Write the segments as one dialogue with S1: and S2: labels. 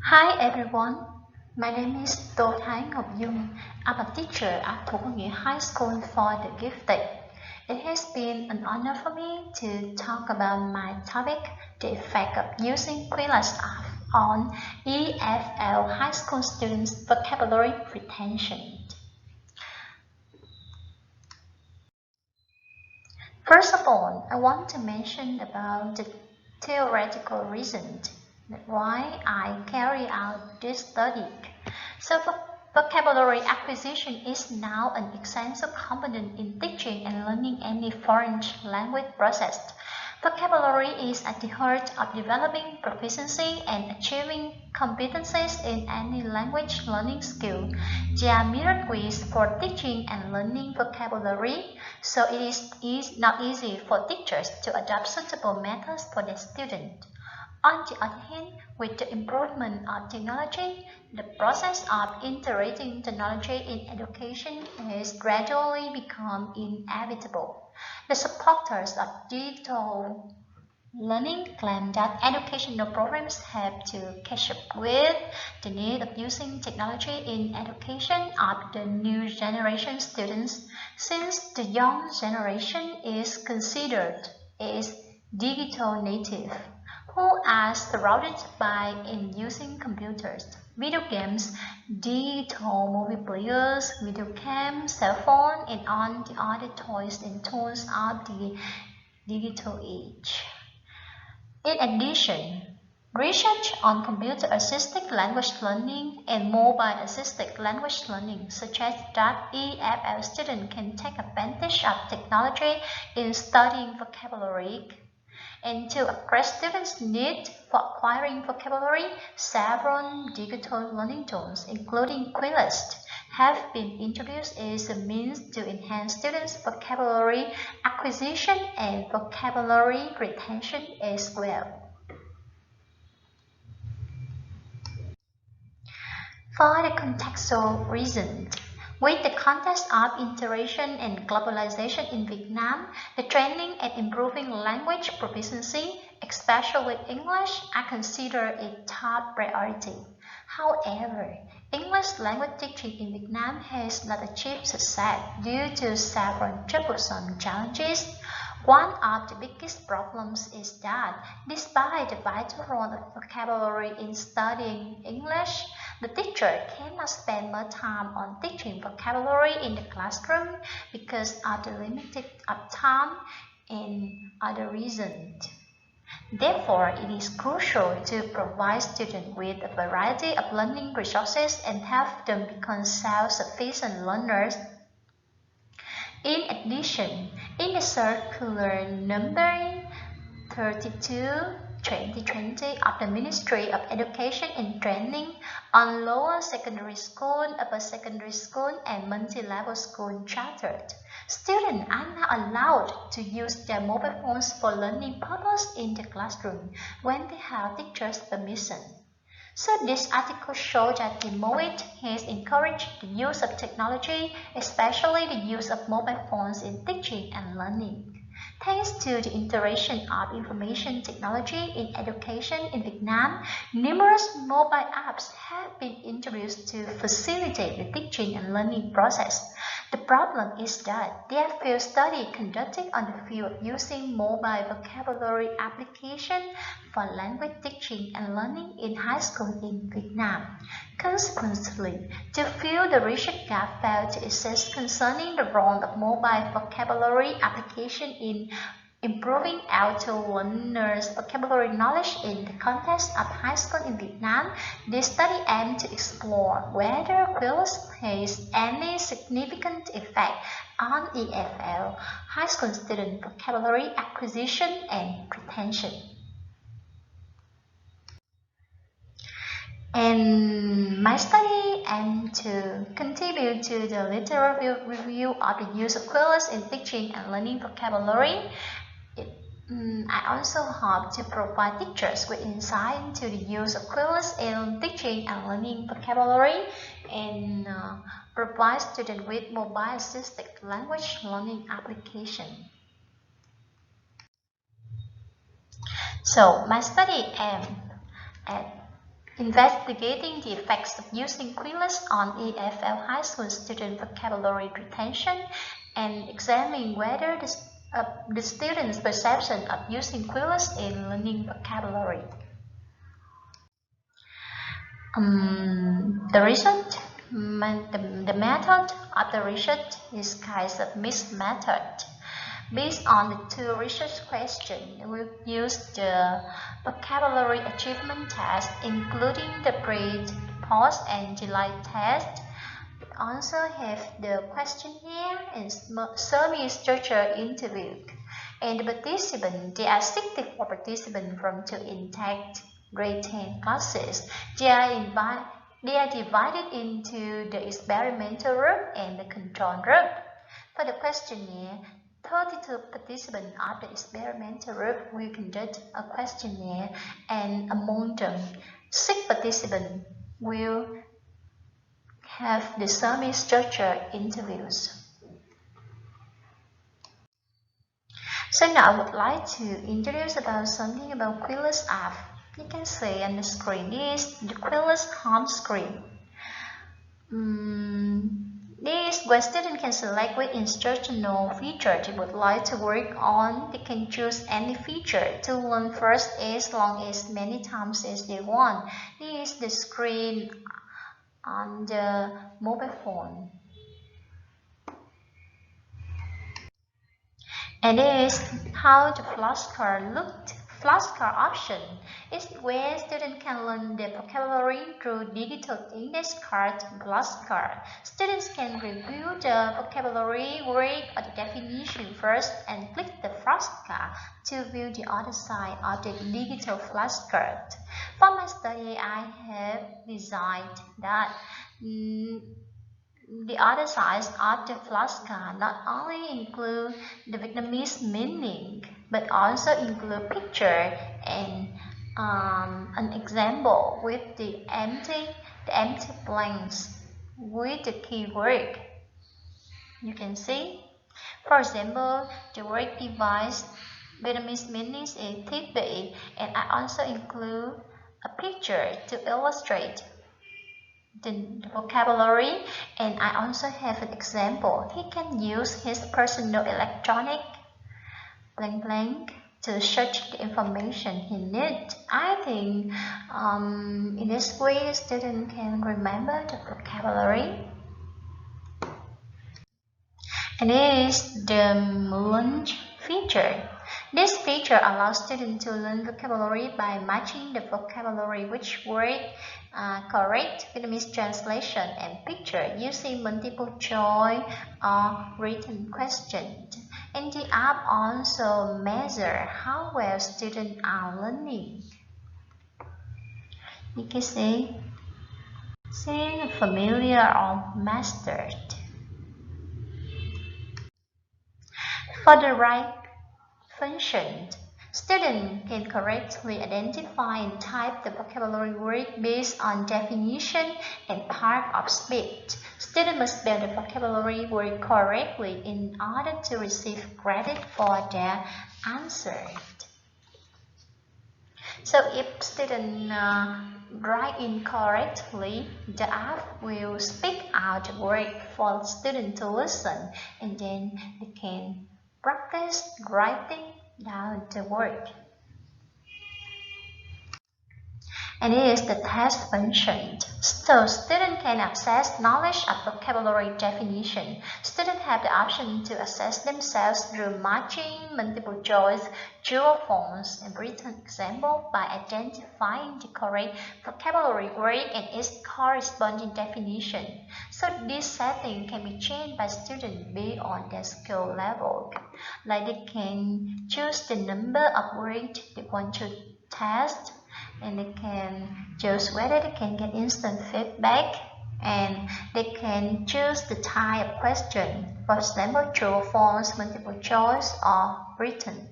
S1: Hi everyone, my name is Dung. I'm a teacher at Nghia High School for the Gifted. It has been an honor for me to talk about my topic, the effect of using Quizlet app on EFL high school students' vocabulary retention. First of all, I want to mention about the theoretical reason why I carry out this study. So vocabulary acquisition is now an essential component in teaching and learning any foreign language process. Vocabulary is at the heart of developing proficiency and achieving competencies in any language learning skill. There are mirror quizzes for teaching and learning vocabulary, so it is not easy for teachers to adopt suitable methods for their students. On the other hand, with the improvement of technology, the process of integrating technology in education has gradually become inevitable. The supporters of digital learning claim that educational programs have to catch up with the need of using technology in education of the new generation students, since the young generation is considered as digital native, who are surrounded by and using computers, video games, digital movie players, video games, cell phone, and on the other toys and tools of the digital age. In addition, research on computer-assisted language learning and mobile-assisted language learning suggests that EFL students can take advantage of technology in studying vocabulary. And to address students' need for acquiring vocabulary, several digital learning tools, including Quizlet, have been introduced as a means to enhance students' vocabulary acquisition and vocabulary retention as well. For the contextual reason, with the context of integration and globalization in Vietnam, the training and improving language proficiency, especially English, are considered a top priority. However, English language teaching in Vietnam has not achieved success due to several troublesome challenges. One of the biggest problems is that, despite the vital role of vocabulary in studying English, the teacher cannot spend more time on teaching vocabulary in the classroom because of the limited of time and other reasons. Therefore, it is crucial to provide students with a variety of learning resources and help them become self-sufficient learners. In addition, in the circular number 32/2020 of the Ministry of Education and Training on lower secondary school, upper secondary school, and multi-level school chartered, students are now allowed to use their mobile phones for learning purposes in the classroom when they have teachers' permission. So this article shows that the MOIT has encouraged the use of technology, especially the use of mobile phones in teaching and learning. Thanks to the integration of information technology in education in Vietnam, numerous mobile apps have been introduced to facilitate the teaching and learning process. The problem is that there are few studies conducted on the field using mobile vocabulary application for language teaching and learning in high school in Vietnam. Consequently, to fill the research gap felt to exist concerning the role of mobile vocabulary application in improving auto learners' vocabulary knowledge in the context of high school in Vietnam, this study aimed to explore whether Quizlet has any significant effect on EFL high school student vocabulary acquisition and retention. And my study aimed to contribute to the literary review of the use of Quizlet in teaching and learning vocabulary. I also hope to provide teachers with insight into the use of Quizlet in teaching and learning vocabulary and provide students with mobile-assisted language learning application. So my study aimed at investigating the effects of using Quizlet on EFL high school student vocabulary retention, and examining whether the students' perception of using Quizlet in learning vocabulary. The result, the method of the research is kind of mixed method. Based on the two research questions, we used the vocabulary achievement test, including the pre, post, and July test. We also have the questionnaire and semi-structured interview. And the participants, there are 64 participants from two intact grade 10 classes. They are divided into the experimental group and the control group. For the questionnaire, 32 participants of the experimental group will conduct a questionnaire, and among them, 6 participants will have the semi-structured interviews. So now I would like to introduce about something about Quizlet app. You can see on the screen, this is the Quizlet home screen. This where students can select which instructional feature they would like to work on. They can choose any feature to learn first as long as many times as they want. This is the screen on the mobile phone. And this is how the flashcard looked. Flashcard option is where students can learn their vocabulary through digital index card flashcard. Students can review the vocabulary word or the definition first and click the flashcard to view the other side of the digital flashcard. For my study, I have designed that the other side of the flashcard not only include the Vietnamese meaning, but also include picture and an example with the empty blanks with the keyword. You can see, for example, the word device, Vietnamese meaning is thiết bị, and I also include a picture to illustrate the vocabulary, and I also have an example. He can use his personal electronic blank to search the information he needs. I think in this way the student can remember the vocabulary. And this is the lunch feature. This feature allows students to learn vocabulary by matching the vocabulary which word correct Vietnamese translation and picture using multiple choice or written questions. And the app also measures how well students are learning. You can say familiar or mastered. For the right function, students can correctly identify and type the vocabulary word based on definition and part of speech. Students must spell the vocabulary word correctly in order to receive credit for their answer. So if students write incorrectly, the app will speak out the word for students to listen, and then they can practice writing down the word. And it is the test function. So students can access knowledge of vocabulary definition. Students have the option to assess themselves through matching multiple choice, true or false, and written example by identifying the correct vocabulary word and its corresponding definition. So this setting can be changed by students based on their skill level. Like they can choose the number of words they want to test, and they can choose whether they can get instant feedback, and they can choose the type of question, for example, true or false, multiple choice, or written.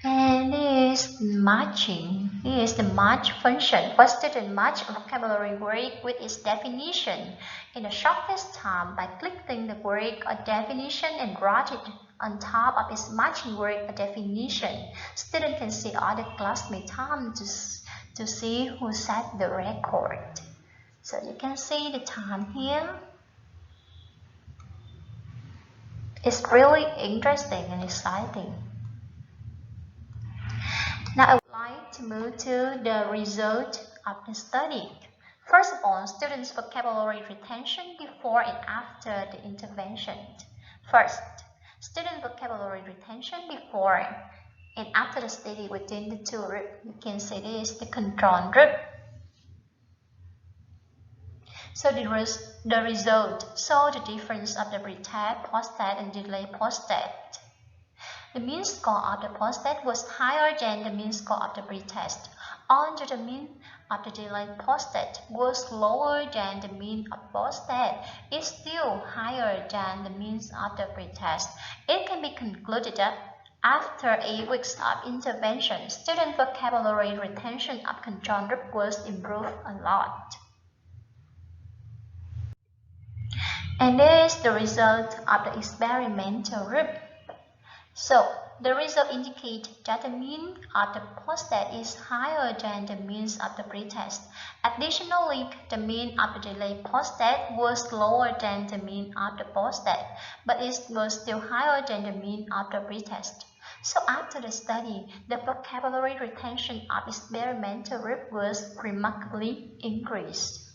S1: And this matching. Here is the match function. For student match a vocabulary word with its definition in the shortest time by clicking the word or definition and write it On top of its matching word definition, students can see other classmates' time to see who set the record. So you can see the time here. It's really interesting and exciting. Now I would like to move to the result of the study. First of all, students' vocabulary retention before and after the intervention. First, student vocabulary retention before and after the study within the two groups. You can see this is the control group. So the result show the difference of the pretest, post-test, and delay post-test. The mean score of the post-test was higher than the mean score of the pretest. Although the mean of the delay post-test was lower than the mean of post-test, it's still higher than the mean of the pretest. It can be concluded that after 8 weeks of intervention, student vocabulary retention of control group was improved a lot. And this is the result of the experimental group. So, the result indicates that the mean of the post-test is higher than the mean of the pretest. Additionally, the mean of the delay post-test was lower than the mean of the post-test, but it was still higher than the mean of the pretest. So after the study, the vocabulary retention of experimental group was remarkably increased.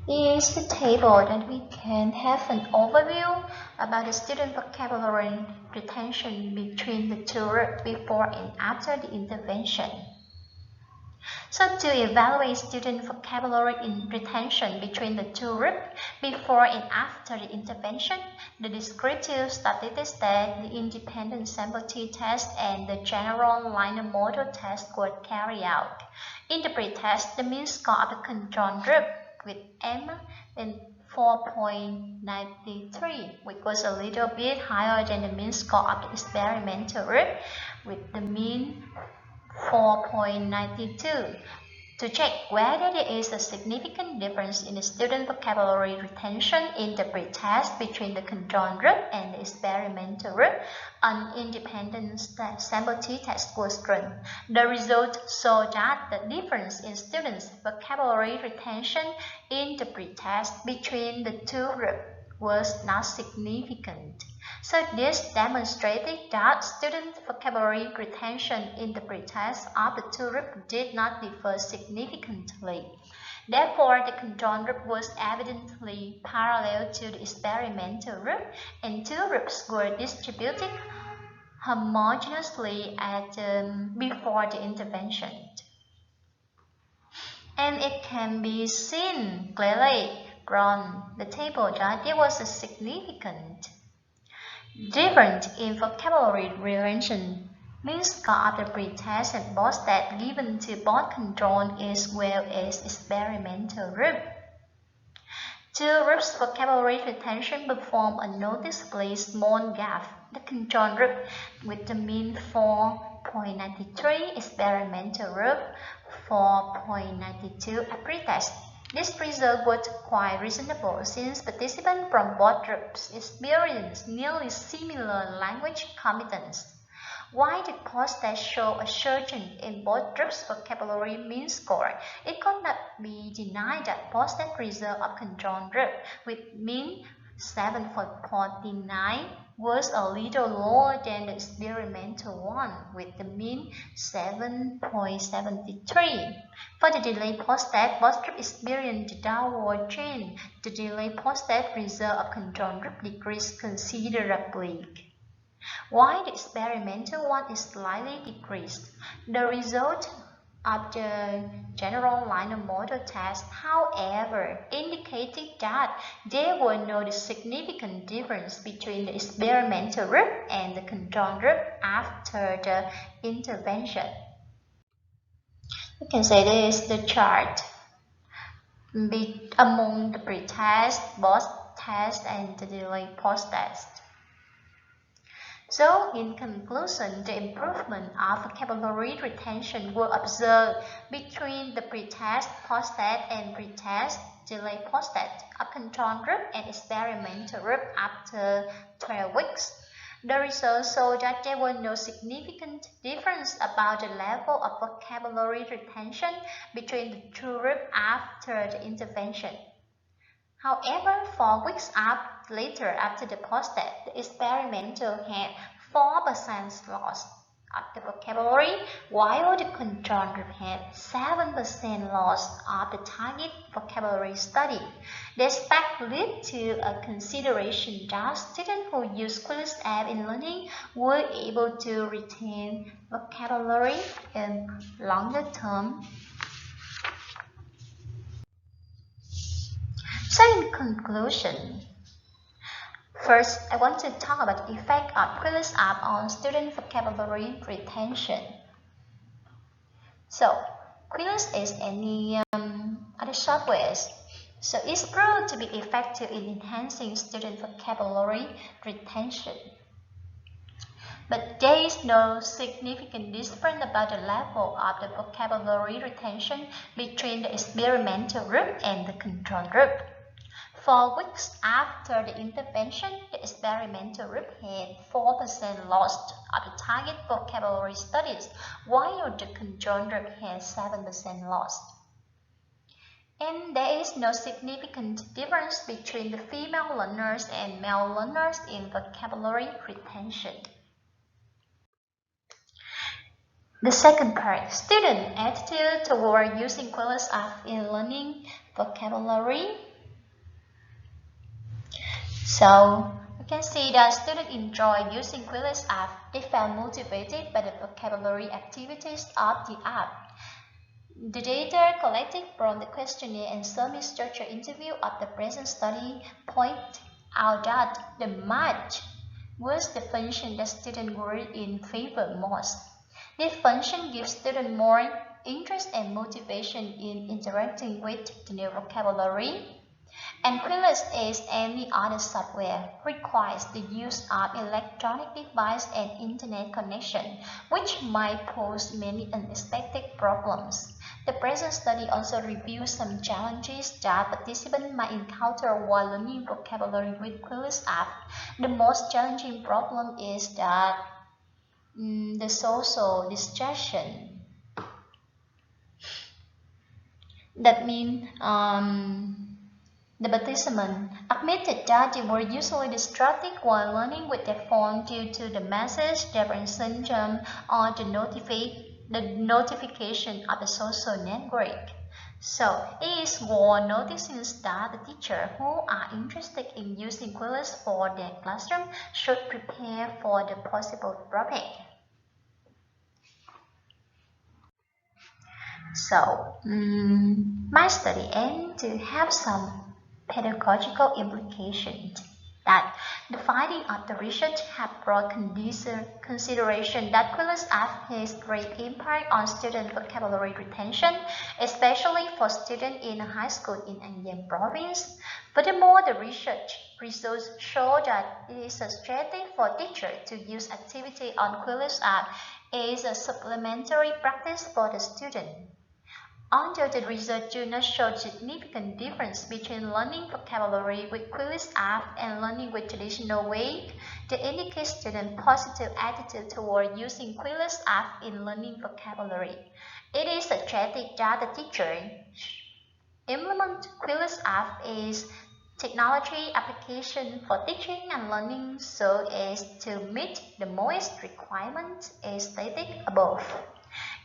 S1: This is the table that we can have an overview about the student vocabulary retention between the two groups before and after the intervention. So to evaluate student vocabulary retention between the two groups before and after the intervention, the descriptive statistics test, the independent sample t-test, and the general linear model test were carried out. In the pretest, the mean score of the control group with M then 4.93, which was a little bit higher than the mean score of the experimental group with the mean 4.92. To check whether there is a significant difference in the student vocabulary retention in the pretest between the control group and the experimental group, an independent sample t-test was run. The result showed that the difference in students' vocabulary retention in the pretest between the two groups was not significant. So this demonstrated that student vocabulary retention in the pretest of the two groups did not differ significantly. Therefore, the control group was evidently parallel to the experimental group, and two groups were distributed homogeneously before the intervention. And it can be seen clearly from the table that there was a significant difference in vocabulary retention. Mean score of the pretest and post-test given to both control as well as experimental group. Two groups' vocabulary retention perform a noticeably small gap. The control group with the mean 4.93, experimental group 4.92 at pretest. This result was quite reasonable since participants from both groups experienced nearly similar language competence. While the post-test showed a surge in both groups' vocabulary mean score, it could not be denied that post-test result of control group with mean 7.49 was a little lower than the experimental one with the mean 7.73. For the delay post-test, both groups experienced a downward trend. The delay post-test result of control group decreased considerably, while the experimental one is slightly decreased. The result of the general linear model test, however, indicated that there were no significant difference between the experimental group and the control group after the intervention. You can say this is the chart among the pretest, post-test, and the delay post-test. So, in conclusion, the improvement of vocabulary retention were observed between the pre-test, post-test, and pre-test, delay post-test, a control group and experimental group after 12 weeks. The results showed that there were no significant difference about the level of vocabulary retention between the two groups after the intervention. However, 4 weeks later after the post-test, the experimental had 4% loss of the vocabulary, while the control group had 7% loss of the target vocabulary study. This fact led to a consideration that students who use Quizlet app in learning were able to retain vocabulary in longer term. So in conclusion, first I want to talk about the effect of Quizlet app on student vocabulary retention. So Quizlet is any other software. So it's proved to be effective in enhancing student vocabulary retention. But there is no significant difference about the level of the vocabulary retention between the experimental group and the control group. 4 weeks after the intervention, the experimental group had 4% loss of the target vocabulary studies, while the control group had 7% loss. And there is no significant difference between the female learners and male learners in vocabulary retention. The second part, student attitude toward using Quizlet app in learning vocabulary. So we can see that students enjoy using Quizlet app. They felt motivated by the vocabulary activities of the app. The data collected from the questionnaire and semi-structured interview of the present study point out that the math was the function that students were in favor most. This function gives students more interest and motivation in interacting with the new vocabulary. And Quizlet, as any other software, requires the use of electronic device and internet connection, which might pose many unexpected problems. The present study also reviews some challenges that participants might encounter while learning vocabulary with Quizlet app. The most challenging problem is that the social distraction. That means the participants admitted that they were usually distracted while learning with their phone due to the message they were sent or the notification of the social network. So it is worth noticing that the teachers who are interested in using Quizlet for their classroom should prepare for the possible drawback. So my study aimed to have some pedagogical implications that the finding of the research have brought consideration that Quizlet app has great impact on student vocabulary retention, especially for students in a high school in Nghia province. Furthermore, the research results show that it is a strategy for teachers to use activity on Quizlet app as a supplementary practice for the student. Although the results do not show significant difference between learning vocabulary with Quizlet app and learning with traditional way, they indicate students' positive attitude toward using Quizlet app in learning vocabulary. It is strategic that the teacher implement Quizlet app as technology application for teaching and learning so as to meet the most requirements as stated above.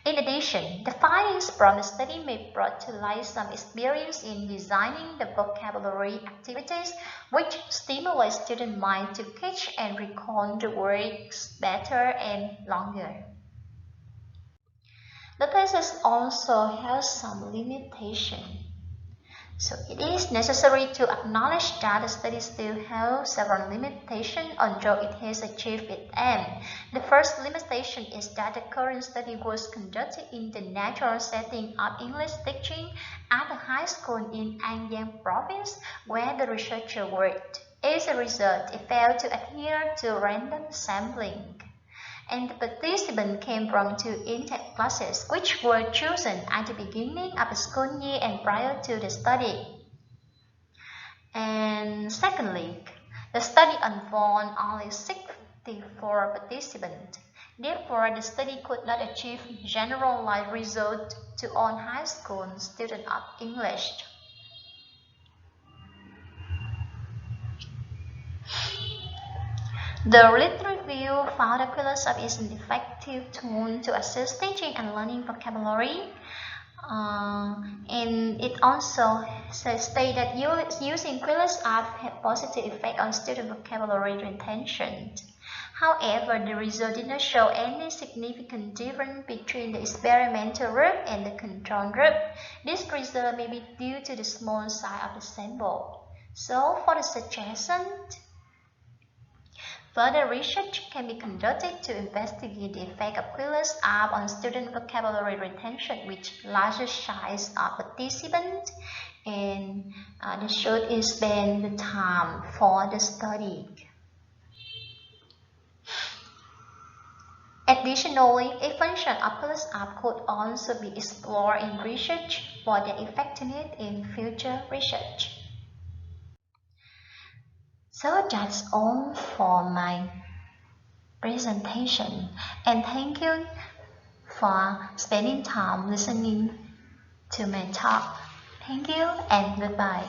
S1: In addition, the findings from the study may bring to light some experience in designing the vocabulary activities which stimulate student mind to catch and recall the words better and longer. The thesis also has some limitation. So it is necessary to acknowledge that the study still has several limitations although it has achieved its aim. The first limitation is that the current study was conducted in the natural setting of English teaching at a high school in Nghia province where the researcher worked. As a result, it failed to adhere to random sampling, and the participants came from 2 intake classes, which were chosen at the beginning of the school year and prior to the study. And secondly, the study involved only 64 participants. Therefore, the study could not achieve generalized results to all high school students of English. The lit review found that Quizlet is an effective tool to assist teaching and learning vocabulary. And it also states that using Quizlet had positive effect on student vocabulary retention. However, the result did not show any significant difference between the experimental group and the control group. This result may be due to the small size of the sample. So, for the suggestion, further research can be conducted to investigate the effect of Quizlet app on student vocabulary retention with larger size of participants, and the should spend the time for the study. Additionally, a function of Quizlet app could also be explored in research for their effectiveness in future research. So that's all for my presentation, and thank you for spending time listening to my talk. Thank you and goodbye.